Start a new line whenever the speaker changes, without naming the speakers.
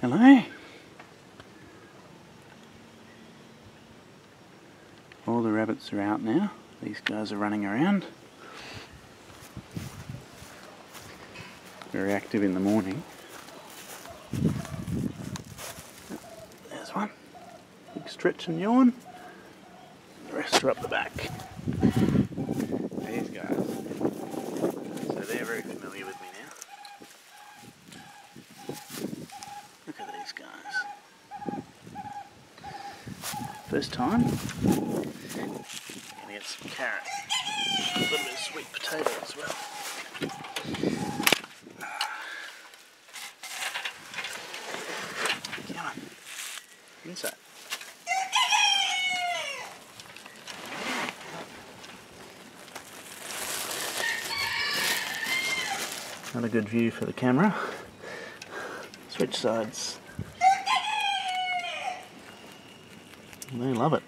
Hello? All the rabbits are out now. These guys are running around. Very active in the morning. There's one. Big stretch and yawn. The rest are up the back. These guys. So they're very familiar with me now. Look at these guys. First time. Gonna get some carrot. A little bit of sweet potato as well. Come on. Inside. Not a good view for the camera. Switch sides. They love it.